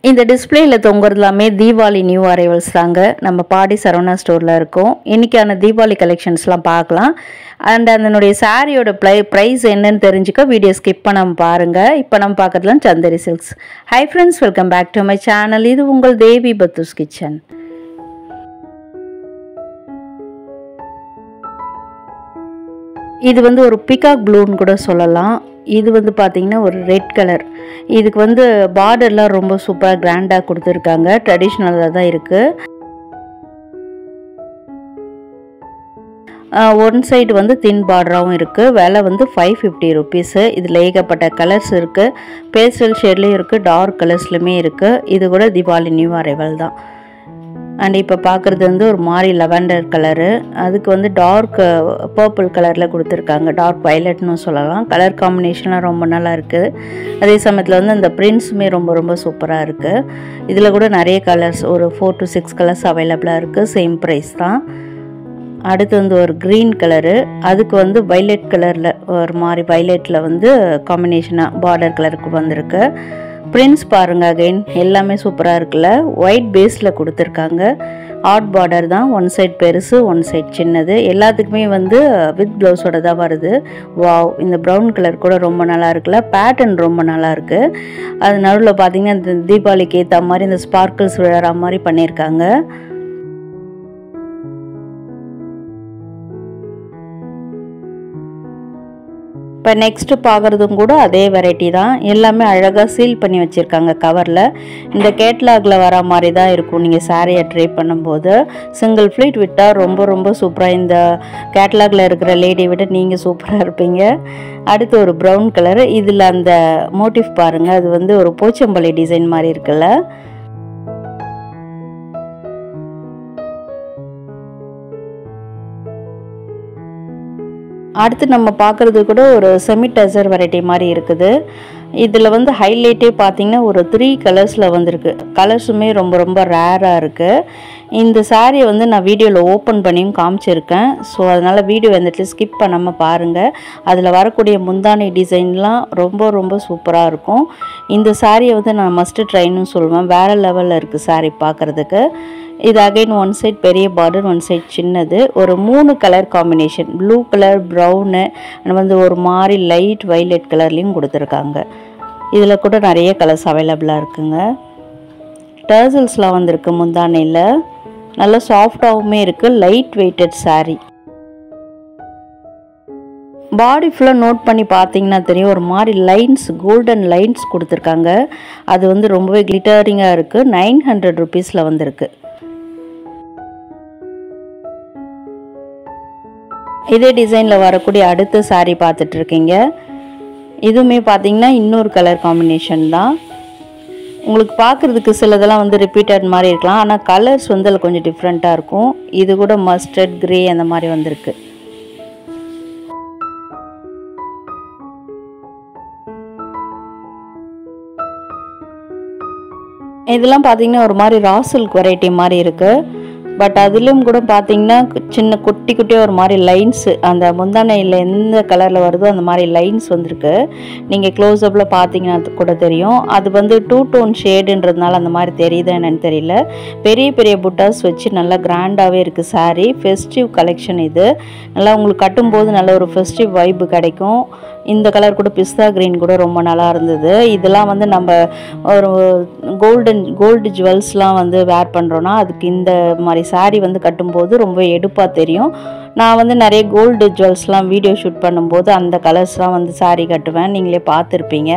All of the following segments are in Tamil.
இந்த டிஸ்பிளேல தொங்குறதுலாமே தீபாவளி நியூ அரைவல்ஸ் தாங்க. நம்ம பாடி சரவணா ஸ்டோரில் இருக்கோம். இன்றைக்கான தீபாவளி கலெக்ஷன்ஸ்லாம் பார்க்கலாம். அண்ட் அதனுடைய சாரியோட ப்ரைஸ் என்னன்னு தெரிஞ்சுக்க வீடியோ ஸ்கிப் பண்ணாமல் பாருங்கள். இப்போ நம்ம பார்க்கறதுலாம் Sundari silks. Hi friends, welcome back to my channel. இது உங்கள் தேவி பத்தூஸ் கிச்சன். இது வந்து ஒரு பிகாக் ப்ளூன்னு கூட சொல்லலாம். இது வந்து பார்த்திங்கன்னா ஒரு ரெட் கலர். இதுக்கு வந்து பார்டர்லாம் ரொம்ப சூப்பராக கிராண்டாக கொடுத்துருக்காங்க. ட்ரெடிஷ்னலாக தான் இருக்குது. ஒன் சைடு வந்து தின் பார்டராகவும் இருக்குது. விலை வந்து 550 ருபீஸு. இதில் ஏகப்பட்ட கலர்ஸ் இருக்குது. பேஸ்டல் ஷேட்லேயும் இருக்குது, டார்க் கலர்ஸ்லையுமே இருக்குது. இது கூட தீபாவளி நியூ அரைவல் தான். அண்ட் இப்போ பார்க்குறது வந்து ஒரு மாதிரி லெவண்டர் கலரு. அதுக்கு வந்து டார்க் பர்பிள் கலரில் கொடுத்துருக்காங்க. டார்க் வயலட்னு சொல்லலாம். கலர் காம்பினேஷன்லாம் ரொம்ப நல்லா இருக்குது. அதே சமயத்தில் வந்து அந்த பிரிண்ட்ஸுமே ரொம்ப ரொம்ப சூப்பராக இருக்குது. இதில் கூட நிறைய கலர்ஸ், ஒரு 4 to 6 கலர்ஸ் அவைலபிளாக இருக்குது. சேம் ப்ரைஸ் தான். அடுத்து வந்து ஒரு க்ரீன் கலரு. அதுக்கு வந்து வைலட் கலரில் ஒரு மாதிரி வைலட்டில் வந்து காம்பினேஷனாக பார்டர் கலருக்கு வந்திருக்கு. பிரிண்ட்ஸ் பாருங்கள், அகைன் எல்லாமே சூப்பராக இருக்குல்ல. ஒயிட் பேஸில் கொடுத்துருக்காங்க. ஆர்ட் பார்டர் தான். ஒன் சைட் பெருசு, ஒன் சைட் சின்னது. எல்லாத்துக்குமே வந்து வித் ப்ளவுஸோட தான் வருது. வாவ், இந்த ப்ரௌன் கலர் கூட ரொம்ப நல்லா இருக்குல்ல. பேட்டர்ன் ரொம்ப நல்லா இருக்குது. அது நடுவில் பார்த்தீங்கன்னா இந்த தீபாவளிக்கு ஏற்ற மாதிரி இந்த ஸ்பார்க்கிள்ஸ் விழற மாதிரி பண்ணியிருக்காங்க. இப்போ நெக்ஸ்ட்டு பார்க்குறதும் கூட அதே வெரைட்டி தான். எல்லாமே அழகாக சீல் பண்ணி வச்சுருக்காங்க கவரில். இந்த கேட்லாகில் வர மாதிரி தான் இருக்கும் நீங்கள் சாரியை ட்ரை பண்ணும்போது. சிங்கிள் ஃப்ளீட் விட்டால் ரொம்ப ரொம்ப சூப்பராக, இந்த கேட்லாகில் இருக்கிற லேடியை விட நீங்கள் சூப்பராக இருப்பீங்க. அடுத்து ஒரு ப்ரௌன் கலர். இதில் அந்த மோட்டிவ் பாருங்கள், அது வந்து ஒரு போச்சம்பள்ளி டிசைன் மாதிரி இருக்குல்ல. அடுத்து நம்ம பார்க்குறது கூட ஒரு செமி டசர் வெரைட்டி மாதிரி இருக்குது. இதில் வந்து ஹைலைட்டே பார்த்திங்கன்னா ஒரு 3 கலர்ஸில் வந்திருக்கு. கலர்ஸுமே ரொம்ப ரொம்ப ரேராக இருக்குது. இந்த சாரியை வந்து நான் வீடியோவில் ஓப்பன் பண்ணியும் காமிச்சிருக்கேன். ஸோ அதனால் வீடியோ வந்துட்டு ஸ்கிப் பண்ணாமல் பாருங்கள். அதில் வரக்கூடிய முந்தானை டிசைன்லாம் ரொம்ப ரொம்ப சூப்பராக இருக்கும். இந்த சாரியை வந்து நான் மஸ்ட்டு ட்ரைன்னு சொல்லுவேன். வேறு லெவலில் இருக்குது சாரி பார்க்குறதுக்கு. இது அகைன் ஒன் சைட் பெரிய பார்டர், ஒன் சைட் சின்னது. ஒரு 3 colour combination, blue colour, brown, வந்து ஒரு மாதிரி லைட் வைலட் கலர்லேயும் கொடுத்துருக்காங்க. இதில் கூட நிறைய கலர்ஸ் அவைலபிளாக இருக்குங்க. டர்சல்ஸ்லாம் வந்திருக்கு முந்தானையில். நல்லா சாஃப்டாகவுமே இருக்குது. Light weighted sari. பாடி ஃபுல்லாக நோட் பண்ணி பார்த்தீங்கன்னா தெரியும், ஒரு மாதிரி லைன்ஸ், கோல்டன் லைன்ஸ் கொடுத்துருக்காங்க. அது வந்து ரொம்பவே கிளிட்டரிங்காக இருக்குது. 900 ருபீஸில் வந்திருக்கு. இதே டிசைனில் வரக்கூடிய அடுத்த சாரீ பார்த்துட்ருக்கீங்க. இதுவுமே பார்த்தீங்கன்னா இன்னொரு கலர் காம்பினேஷன் தான். உங்களுக்கு பார்க்குறதுக்கு சிலதெல்லாம் வந்து ரிப்பீட்டட் மாதிரி இருக்கலாம், ஆனால் கலர்ஸ் வந்து அதில் கொஞ்சம் டிஃப்ரெண்ட்டாக இருக்கும். இது கூட மஸ்டர்ட், கிரே அந்த மாதிரி வந்திருக்கு. இதெல்லாம் பார்த்தீங்கன்னா ஒரு மாதிரி ரா சில்க் வெரைட்டி மாதிரி இருக்குது. பட் அதுலேயும் கூட பார்த்தீங்கன்னா சின்ன குட்டி குட்டியாக ஒரு மாதிரி லைன்ஸு, அந்த முந்தானையில் எந்த கலரில் வருதோ அந்த மாதிரி லைன்ஸ் வந்திருக்கு. நீங்கள் க்ளோஸ்அப்பில் பார்த்தீங்கன்னா கூட தெரியும். அது வந்து 2 டோன் ஷேடுன்றதுனால அந்த மாதிரி தெரியுது என்னன்னு தெரியல. பெரிய பெரிய புட்டாஸ் வச்சு நல்லா கிராண்டாகவே இருக்குது சாரீ. ஃபெஸ்டிவ் கலெக்ஷன் இது. நல்லா உங்களுக்கு கட்டும்போது நல்ல ஒரு ஃபெஸ்டிவ் வைப்பு கிடைக்கும். இந்த கலர் கூட பிஸ்தா க்ரீன் கூட ரொம்ப நல்லா இருந்தது. இதெல்லாம் வந்து நம்ம ஒரு கோல்டு ஜுவல்ஸ்லாம் வந்து வேர் பண்ணுறோன்னா அதுக்கு இந்த மாதிரி சாரீ வந்து கட்டும்போது ரொம்ப எடுப்பாக தெரியும். நான் வந்து நிறைய கோல்டு ஜுவல்ஸ்லாம் வீடியோ ஷூட் பண்ணும்போது அந்த கலர்ஸ்லாம் வந்து சாரீ கட்டுவேன். நீங்களே பார்த்துருப்பீங்க.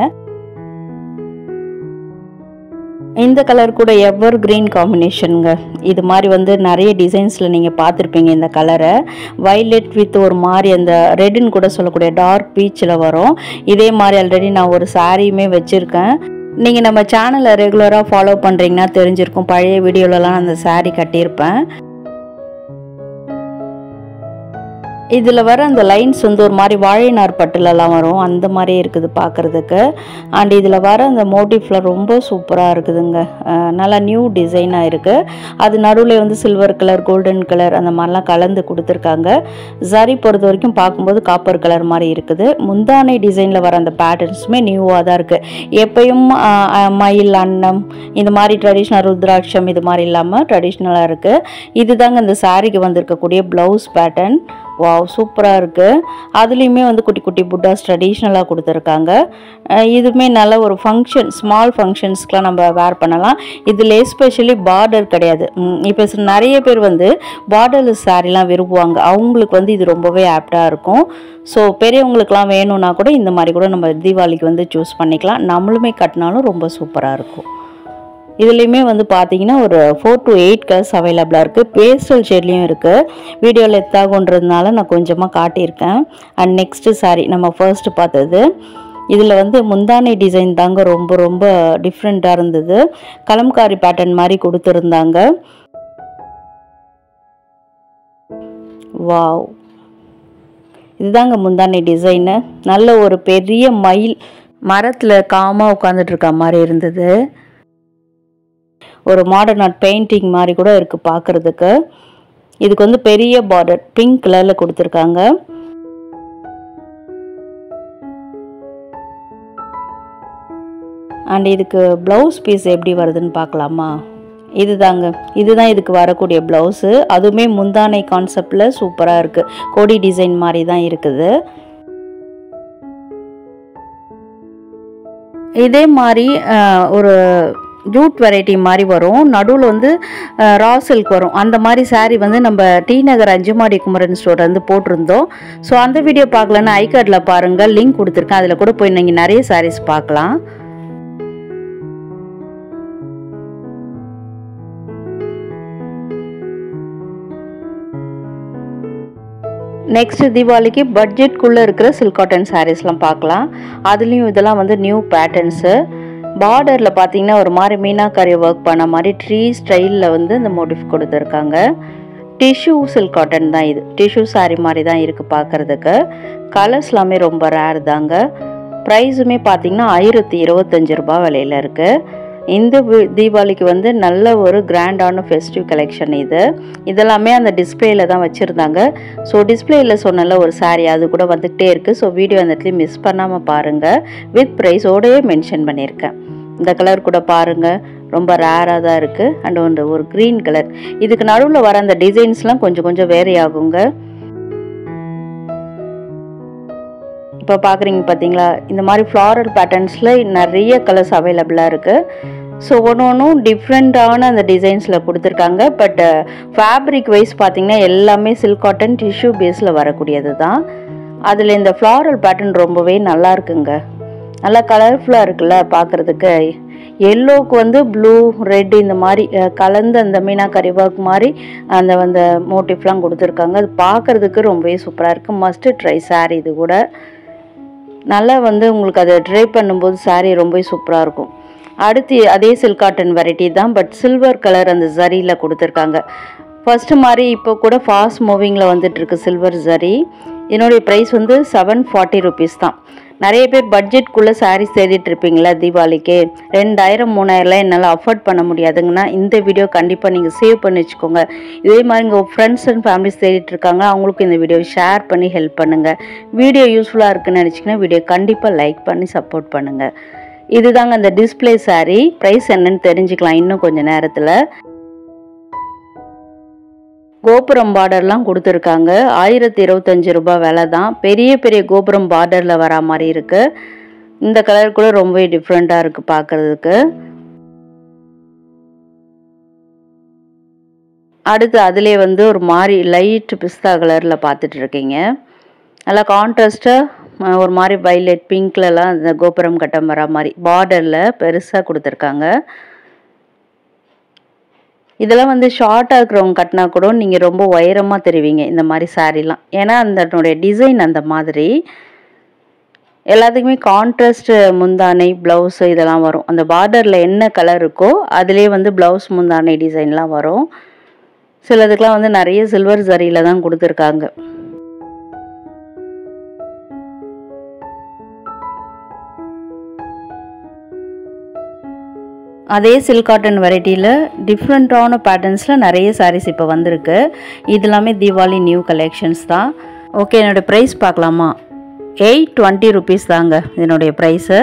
இந்த கலர் கூட எவர் கிரீன் காம்பினேஷனுங்க. இது மாதிரி வந்து நிறைய டிசைன்ஸில் நீங்கள் பார்த்துருப்பீங்க இந்த கலரை. வைலட் வித் ஒரு மாதிரி அந்த ரெட்டுன்னு கூட சொல்லக்கூடிய டார்க் பீச்சில் வரும். இதே மாதிரி ஆல்ரெடி நான் ஒரு சாரியுமே வச்சுருக்கேன். நீங்கள் நம்ம சேனலை ரெகுலராக ஃபாலோ பண்ணுறீங்கன்னா தெரிஞ்சிருக்கும். பழைய வீடியோலலாம் அந்த சாரீ கட்டியிருப்பேன். இதில் வர அந்த லைன்ஸ் வந்து ஒரு மாதிரி வாழைநார் பட்டுலலாம் வரும், அந்த மாதிரி இருக்குது பார்க்குறதுக்கு. அண்ட் இதில் வர அந்த மோட்டிஃபில் ரொம்ப சூப்பராக இருக்குதுங்க. நல்லா நியூ டிசைனாக இருக்குது. அது நடுவில் வந்து சில்வர் கலர், கோல்டன் கலர் அந்த மாதிரிலாம் கலந்து கொடுத்துருக்காங்க. சரி பொறுத்த வரைக்கும் பார்க்கும்போது காப்பர் கலர் மாதிரி இருக்குது. முந்தானை டிசைனில் வர அந்த பேட்டர்ன்ஸுமே நியூவாக தான் இருக்குது. எப்பயும் மயில், அன்னம் இந்த மாதிரி ட்ரெடிஷ்னல், ருத்ராட்சம் இது மாதிரி இல்லாமல் ட்ரெடிஷ்னலாக இருக்குது. இதுதாங்க இந்த சாரீக்கு வந்திருக்கக்கூடிய ப்ளவுஸ் பேட்டர்ன். வாவ், சூப்பராக இருக்குது. அதுலேயுமே வந்து குட்டி குட்டி புட்டாஸ் ட்ரெடிஷ்னலாக கொடுத்துருக்காங்க. இதுவுமே நல்ல ஒரு ஃபங்க்ஷன், ஸ்மால் ஃபங்க்ஷன்ஸ்க்கெலாம் நம்ம வேர் பண்ணலாம். இதில் எஸ்பெஷலி பார்டர் கிடையாது. இப்போ நிறைய பேர் வந்து பார்டர்லெஸ் சாரீலாம் விரும்புவாங்க. அவங்களுக்கு வந்து இது ரொம்பவே ஆப்டாக இருக்கும். ஸோ பெரியவங்களுக்குலாம் வேணும்னா கூட இந்த மாதிரி கூட நம்ம தீபாவளிக்கு வந்து சூஸ் பண்ணிக்கலாம். நம்மளுமே கட்டினாலும் ரொம்ப சூப்பராக இருக்கும். இதுலேயுமே வந்து பார்த்தீங்கன்னா ஒரு 4 to 8 கலர்ஸ் அவைலபிளாக இருக்குது. பேஸ்டல் ஷேட்லேயும் இருக்குது. வீடியோவில் எத்தாகுன்றதுனால நான் கொஞ்சமாக காட்டியிருக்கேன். அண்ட் நெக்ஸ்ட்டு சாரி நம்ம ஃபர்ஸ்ட்டு பார்த்தது, இதில் வந்து முந்தானை டிசைன் தாங்க ரொம்ப ரொம்ப டிஃப்ரெண்ட்டாக இருந்தது. கலம்காரி பேட்டர்ன் மாதிரி கொடுத்துருந்தாங்க. வாவ், இதுதாங்க முந்தானை டிசைனு. நல்ல ஒரு பெரிய மயில் மரத்தில் காமாக உட்காந்துட்டு இருக்க மாதிரி இருந்தது. ஒரு மாடர்ன் ஆர்ட் பெயிண்டிங் மாதிரி கூட இருக்குது பார்க்குறதுக்கு. இதுக்கு வந்து பெரிய பார்டர் பிங்க் கலரில் கொடுத்துருக்காங்க. அண்ட் இதுக்கு ப்ளவுஸ் பீஸ் எப்படி வருதுன்னு பார்க்கலாமா? இதுதான் இதுக்கு வரக்கூடிய ப்ளவுஸு. அதுவுமே முந்தானை கான்செப்டில் சூப்பராக இருக்குது. கொடி டிசைன் மாதிரி தான் இருக்குது. இதே மாதிரி ஒரு ஜூட் வெரைட்டி மாதிரி வரும். நடுவில் வந்து ரா சில்க் வரும். அந்த மாதிரி சாரீ வந்து நம்ம டி நகர் அஞ்சுமாடி குமரன் ஸ்டோர் வந்து போட்டிருந்தோம். ஸோ அந்த வீடியோ பார்க்கலன்னா ஐகார்டில் பாருங்கள், லிங்க் கொடுத்துருக்கேன். அதில் கூட போய் நீங்கள் நிறைய சாரீஸ் பார்க்கலாம். நெக்ஸ்ட் தீபாவளிக்கு பட்ஜெட்குள்ளே இருக்கிற சில்க் காட்டன் சாரீஸ்லாம் பார்க்கலாம். அதுலேயும் இதெல்லாம் வந்து நியூ பேட்டர்ன்ஸு. பார்டரில் பார்த்தீங்கன்னா ஒரு மாதிரி மீனாக்காரி ஒர்க் பண்ண மாதிரி ட்ரீ ஸ்டைலில் வந்து இந்த மோட்டிஃப் கொடுத்துருக்காங்க. டிஷ்யூ சில்க் காட்டன் தான் இது. டிஷ்யூ சாரீ மாதிரி தான் இருக்குது பார்க்குறதுக்கு. கலர்ஸ் எல்லாமே ரொம்ப ரேர் தாங்க. ப்ரைஸுமே பார்த்தீங்கன்னா 1025 ரூபா விலையில் இருக்குது. இந்த தீபாவளிக்கு வந்து நல்ல ஒரு கிராண்டான ஃபெஸ்டிவ் கலெக்ஷன் இது. இதெல்லாமே அந்த டிஸ்பிளேயில் தான் வச்சுருந்தாங்க. ஸோ டிஸ்பிளேயில் சொன்னல ஒரு சாரீ அது கூட வந்துகிட்டே இருக்குது. ஸோ வீடியோ அந்த இடத்துல மிஸ் பண்ணாமல் பாருங்கள். வித் ப்ரைஸோடையே மென்ஷன் பண்ணியிருக்கேன். இந்த கலர் கூட பாருங்கள், ரொம்ப ரேராக தான் இருக்குது. அண்ட் வந்து ஒரு க்ரீன் கலர். இதுக்கு நடுவில் வர அந்த டிசைன்ஸ்லாம் கொஞ்சம் கொஞ்சம் வேரி ஆகுங்க. இப்போ பார்க்குறீங்க பார்த்தீங்களா, இந்த மாதிரி ஃப்ளாரல் பேட்டர்ன்ஸில் நிறைய கலர்ஸ் அவைலபிளாக இருக்குது. ஸோ ஒன்றும் டிஃப்ரெண்ட்டான அந்த டிசைன்ஸில் கொடுத்துருக்காங்க. பட் ஃபேப்ரிக் வைஸ் பார்த்திங்கன்னா எல்லாமே சில்க் காட்டன் டிஷ்யூ பேஸில் வரக்கூடியது தான். அதில் இந்த ஃப்ளாரல் பேட்டர்ன் ரொம்பவே நல்லா இருக்குங்க. நல்லா கலர்ஃபுல்லாக இருக்குல்ல பார்க்குறதுக்கு. எல்லோவுக்கு வந்து ப்ளூ, ரெட் இந்த மாதிரி கலந்து அந்த மீனாக்கரி ஒர்க் மாதிரி அந்த மோட்டிவ்லாம் கொடுத்துருக்காங்க. அது பார்க்குறதுக்கு ரொம்பவே சூப்பராக இருக்குது. Must try sari. இது கூட நல்லா வந்து உங்களுக்கு அதை ட்ரை பண்ணும்போது சாரீ ரொம்பவே சூப்பராக இருக்கும். அடுத்து அதே சில்க் காட்டன் வெரைட்டி தான், பட் சில்வர் கலர் அந்த ஜரியில் கொடுத்துருக்காங்க. ஃபஸ்ட்டு மாதிரி இப்போ கூட ஃபாஸ்ட் மூவிங்கில் வந்துட்டுருக்கு சில்வர் ஜரி. என்னுடைய ப்ரைஸ் வந்து 740 ருபீஸ் தான். நிறைய பேர் பட்ஜெட்குள்ளே சாரீஸ் தேடிட்டு இருப்பீங்களா தீபாவளிக்கு, 2000 3000 என்னால் அஃபோர்ட் பண்ண முடியாதுங்கன்னா இந்த வீடியோ கண்டிப்பாக நீங்கள் சேவ் பண்ணி வச்சுக்கோங்க. இதே மாதிரி உங்கள் ஃப்ரெண்ட்ஸ் அண்ட் ஃபேமிலிஸ் தேடிட்டு இருக்காங்க, அவங்களுக்கு இந்த வீடியோவை ஷேர் பண்ணி ஹெல்ப் பண்ணுங்கள். வீடியோ யூஸ்ஃபுல்லாக இருக்குன்னு நினச்சிங்கன்னா வீடியோ கண்டிப்பாக லைக் பண்ணி சப்போர்ட் பண்ணுங்கள். இதுதாங்க அந்த டிஸ்பிளே சாரீ. ப்ரைஸ் என்னன்னு தெரிஞ்சுக்கலாம் இன்னும் கொஞ்சம் நேரத்தில். கோபுரம் பார்டர்லாம் கொடுத்துருக்காங்க. 1025 ரூபாய் விலை தான். பெரிய பெரிய கோபுரம் பார்டரில் வரா மாதிரி இருக்குது. இந்த கலர் கூட ரொம்பவே டிஃப்ரெண்ட்டாக இருக்குது பார்க்குறதுக்கு. அடுத்து அதிலே வந்து ஒரு மாதிரி லைட் பிஸ்தா கலரில் பார்த்துட்டு இருக்கீங்க. நல்லா கான்ட்ராஸ்ட்டாக ஒரு மாதிரி வைலட் பிங்க்லலாம் இந்த கோபுரம் கட்டம் வரா மாதிரி பார்டரில் பெருசாக கொடுத்துருக்காங்க. இதெல்லாம் வந்து ஷார்ட்டாக இருக்கிறவங்க கட்டினா கூட நீங்கள் ரொம்ப உயரமாக தெரிவிங்க இந்த மாதிரி சாரீலாம். ஏன்னா அதனுடைய டிசைன் அந்த மாதிரி. எல்லாத்துக்குமே கான்ட்ராஸ்ட் முந்தானை, ப்ளவுஸு இதெல்லாம் வரும். அந்த பார்டரில் என்ன கலர் இருக்கோ அதிலே வந்து ப்ளவுஸ் முந்தானை டிசைன்லாம் வரும். சிலதுக்கெலாம் வந்து நிறைய சில்வர் ஜரியில் தான் கொடுத்துருக்காங்க. அதே சில்க் காட்டன் வெரைட்டியில் டிஃப்ரெண்ட்டான பேட்டர்ன்ஸில் நிறைய சாரீஸ் இப்போ வந்திருக்கு. இது எல்லாமே தீபாவளி நியூ கலெக்ஷன்ஸ் தான். ஓகே, என்னோடய ப்ரைஸ் பார்க்கலாமா? 820 rupees தாங்க இதனுடைய ப்ரைஸு.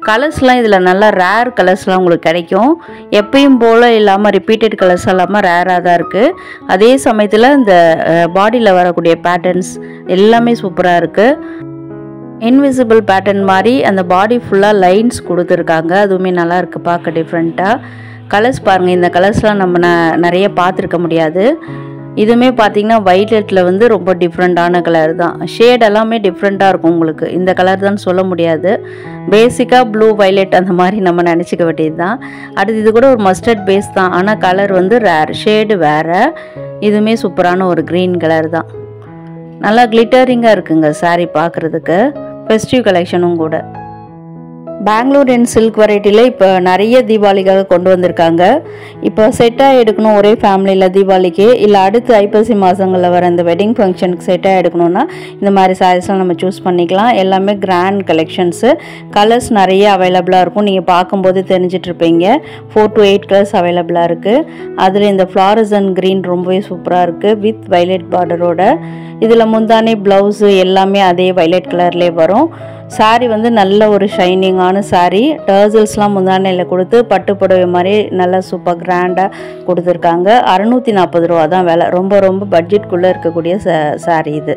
கலர்ஸ்லாம் இதில் நல்லா ரேர் கலர்ஸ்லாம் உங்களுக்கு கிடைக்கும். எப்பயும் போல் இல்லாமல் ரிப்பீட்டட் கலர்ஸ் இல்லாமல் ரேராக தான் இருக்குது. அதே சமயத்தில் இந்த பாடியில் வரக்கூடிய பேட்டர்ன்ஸ் எல்லாமே சூப்பராக இருக்குது. இன்விசிபிள் பேட்டர்ன் மாதிரி அந்த பாடி ஃபுல்லாக லைன்ஸ் கொடுத்துருக்காங்க. அதுவுமே நல்லா இருக்குது பார்க்க டிஃப்ரெண்ட்டாக. கலர்ஸ் பாருங்கள், இந்த கலர்ஸ்லாம் நம்ம நிறைய பார்த்துருக்க முடியாது. இதுவுமே பார்த்திங்கன்னா வைலட்டில் வந்து ரொம்ப டிஃப்ரெண்ட்டான கலர் தான். ஷேட் எல்லாமே டிஃப்ரெண்ட்டாக இருக்கும் உங்களுக்கு. இந்த கலர் தான் சொல்ல முடியாது. பேசிக்காக ப்ளூ வைலட் அந்த மாதிரி நம்ம நினச்சிக்க வேண்டியது தான். அடுத்து இது கூட ஒரு மஸ்டர்ட் பேஸ் தான், ஆனால் கலர் வந்து ரேர், ஷேடு வேறு. இதுவுமே சூப்பரான ஒரு க்ரீன் கலர் தான். நல்லா கிளிட்டரிங்காக இருக்குங்க சாரீ பார்க்குறதுக்கு. ஃபெஸ்டிவ் கலெக்ஷனும் கூட. பெங்களூர் அண்ட் சில்க் வெரைட்டியில் இப்போ நிறைய தீபாவளிக்காக கொண்டு வந்திருக்காங்க. இப்போ செட்டாக எடுக்கணும் ஒரே ஃபேமிலியில் தீபாவளிக்கு, இல்லை அடுத்து ஐப்பசி மாதங்களில் வர இந்த வெட்டிங் ஃபங்க்ஷனுக்கு செட்டாக எடுக்கணும்னா இந்த மாதிரி சாரீஸ்லாம் நம்ம சூஸ் பண்ணிக்கலாம். எல்லாமே கிராண்ட் கலெக்ஷன்ஸு. கலர்ஸ் நிறைய அவைலபிளாக இருக்கும். நீங்கள் பார்க்கும்போது தெரிஞ்சிட்ருப்பீங்க. 4 to 8 கலர்ஸ் அவைலபிளாக இருக்குது. அதில் இந்த ஃப்ளாரசன் க்ரீன் ரொம்பவே சூப்பராக இருக்குது வித் வைலட் பார்டரோட. இதில் முந்தானி ப்ளவுஸு எல்லாமே அதே வைலட் கலர்லேயே வரும். சாரீ வந்து நல்ல ஒரு ஷைனிங்கான சாரீ. டர்சல்ஸ்லாம் முந்தானையில் கொடுத்து பட்டு புடவை மாதிரி நல்லா சூப்பர் கிராண்டாக கொடுத்துருக்காங்க. 640 ரூபா தான் விலை. ரொம்ப ரொம்ப பட்ஜெட்குள்ளே இருக்கக்கூடிய சாரீ இது.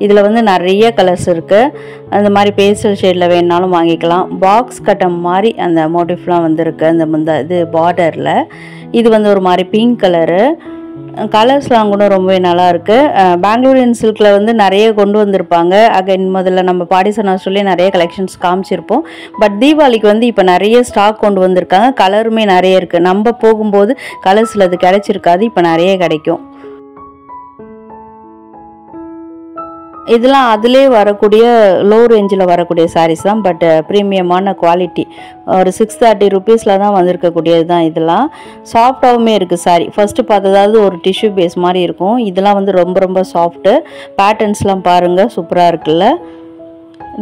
இதில் வந்து நிறைய கலர்ஸ் இருக்குது. அந்த மாதிரி பேஸ்டல் ஷேடில் வேணுனாலும் வாங்கிக்கலாம். பாக்ஸ் கட்டம் மாதிரி அந்த மோட்டிவ்லாம் வந்துருக்கு அந்த இது பார்டரில். இது வந்து ஒரு மாதிரி பிங்க் கலரு. கலர்ஸ்லாம் கூட ரொம்பவே நல்லாயிருக்கு. பெங்களூரியன் சில்கில் வந்து நிறைய கொண்டு வந்திருப்பாங்க. அகைன் முதல்ல நம்ம பாடிசனா சொல்லி நிறைய கலெக்ஷன்ஸ் காமிச்சிருப்போம். பட் தீபாவளிக்கு வந்து இப்போ நிறைய ஸ்டாக் கொண்டு வந்திருக்காங்க. கலருமே நிறைய இருக்குது. நம்ம போகும்போது கலர்ஸில் அது கிடைச்சிருக்காது, இப்போ நிறைய கிடைக்கும். இதெல்லாம் அதிலே வரக்கூடிய லோ ரேஞ்சில் வரக்கூடிய சாரீஸ் தான். பட் ப்ரீமியமான குவாலிட்டி. ஒரு 630 rupeesல தான் வந்திருக்கக்கூடியது தான். இதெல்லாம் சாஃப்டாகவுமே இருக்குது சாரீ. ஃபஸ்ட்டு பார்த்ததாவது ஒரு டிஷ்யூ பேஸ் மாதிரி இருக்கும். இதெல்லாம் வந்து ரொம்ப ரொம்ப சாஃப்ட்டு. பேட்டர்ன்ஸ்லாம் பாருங்கள், சூப்பராக இருக்குல்ல.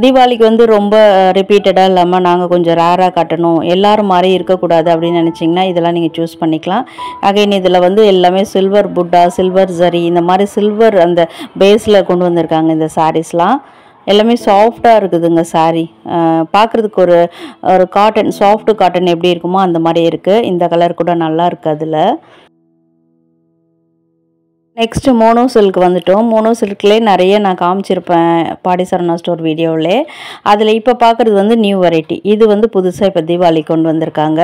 தீபாவளிக்கு வந்து ரொம்ப ரிப்பீட்டடாக இல்லாமல் நாங்கள் கொஞ்சம் ரேராக காட்டணும், எல்லோரும் மாதிரி இருக்கக்கூடாது அப்படின்னு நினச்சிங்கன்னா இதெல்லாம் நீங்கள் சூஸ் பண்ணிக்கலாம். அகைன் இதில் வந்து எல்லாமே சில்வர் புட்டா, சில்வர் ஜரி, இந்த மாதிரி சில்வர் அந்த பேஸில் கொண்டு வந்திருக்காங்க இந்த சாரீஸ்லாம். எல்லாமே சாஃப்டாக இருக்குதுங்க சாரீ. பார்க்குறதுக்கு ஒரு காட்டன், சாஃப்ட் காட்டன் எப்படி இருக்குமோ அந்த மாதிரி இருக்குது. இந்த கலர் கூட நல்லா இருக்குது அதில். நெக்ஸ்ட்டு மோனோ சில்க் வந்துட்டோம். மோனோ சில்க்லேயே நிறைய நான் காமிச்சிருப்பேன் பாடி சரவணா ஸ்டோர் வீடியோவிலே. அதில் இப்போ பார்க்குறது வந்து நியூ வெரைட்டி. இது வந்து புதுசாக இப்போ தீபாவளி கொண்டு வந்திருக்காங்க.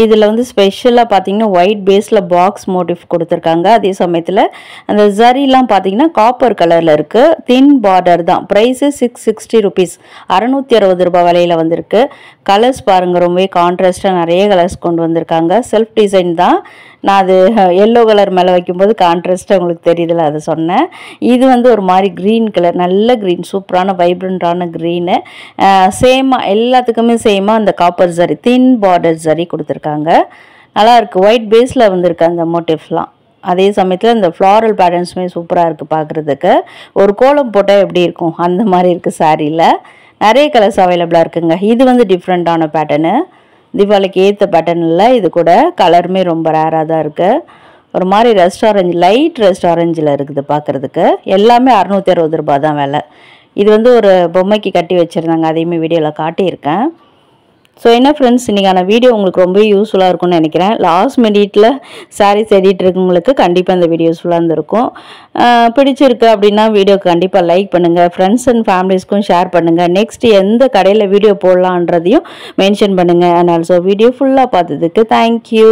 இதில் வந்து ஸ்பெஷலாக பார்த்தீங்கன்னா ஒயிட் பேஸில் பாக்ஸ் மோட்டிவ் கொடுத்துருக்காங்க. அதே சமயத்தில் அந்த ஜரிலாம் பார்த்தீங்கன்னா காப்பர் கலரில் இருக்குது. தின் பார்டர் தான். ப்ரைஸு 660 rupees, 660 ரூபா விலையில் வந்திருக்கு. கலர்ஸ் பாருங்கள், ரொம்பவே கான்ட்ராஸ்ட்டாக நிறைய கலர்ஸ் கொண்டு வந்திருக்காங்க. செல்ஃப் டிசைன் தான். நான் அது எல்லோ கலர் மேலே வைக்கும்போது கான்ட்ராஸ்ட்டாக உங்களுக்கு தெரியுதுல, அதை சொன்னேன். இது வந்து ஒரு மாதிரி க்ரீன் கலர், நல்ல க்ரீன், சூப்பரான வைப்ரண்ட்டான க்ரீனு. சேமாக எல்லாத்துக்குமே சேமாக அந்த காப்பர் ஜரி, தின் பார்டர் ஜரி கொடுத்துருக்காங்க. நல்லாயிருக்கு. ஒயிட் பேஸில் வந்திருக்கு அந்த மோட்டிவ்ஸ்லாம். அதே சமயத்தில் இந்த ஃப்ளாரல் பேட்டர்ன்ஸுமே சூப்பராக இருக்குது பார்க்குறதுக்கு. ஒரு கோலம் போட்டால் எப்படி இருக்கும் அந்த மாதிரி இருக்குது சாரியில். நிறைய கலர்ஸ் அவைலபிளாக இருக்குங்க. இது வந்து டிஃப்ரெண்ட்டான பேட்டர்னு, தீபாவளிக்கு ஏற்ற பேட்டர்ன் இல்லை. இது கூட கலருமே ரொம்ப ரேராக தான் இருக்குது. ஒரு மாதிரி ரெஸ்ட் ஆரஞ்சு, லைட் ரெஸ்ட் ஆரஞ்சில் இருக்குது பார்க்குறதுக்கு. எல்லாமே 660 ரூபா தான் விலை. இது வந்து ஒரு பொம்மைக்கு கட்டி வச்சுருந்தாங்க, அதையுமே வீடியோவில் காட்டியிருக்கேன். ஸோ என்ன ஃப்ரெண்ட்ஸ், இன்றைக்கான வீடியோ உங்களுக்கு ரொம்ப யூஸ்ஃபுல்லாக இருக்கும்னு நினைக்கிறேன். லாஸ்ட் மினிட்டில் சாரீஸ் தேடிட்டு இருக்கவங்களுக்கு கண்டிப்பாக இந்த வீடியோ யூஸ்ஃபுல்லாக இருந்திருக்கும். பிடிச்சிருக்கு அப்படின்னா வீடியோக்கு கண்டிப்பாக லைக் பண்ணுங்கள். ஃப்ரெண்ட்ஸ் அண்ட் ஃபேமிலிஸ்க்கும் ஷேர் பண்ணுங்கள். நெக்ஸ்ட் எந்த கடையில் வீடியோ போடலான்றதையும் மென்ஷன் பண்ணுங்கள். அண்ட் ஆல்சோ வீடியோ ஃபுல்லாக பார்த்ததுக்கு தேங்க்யூ.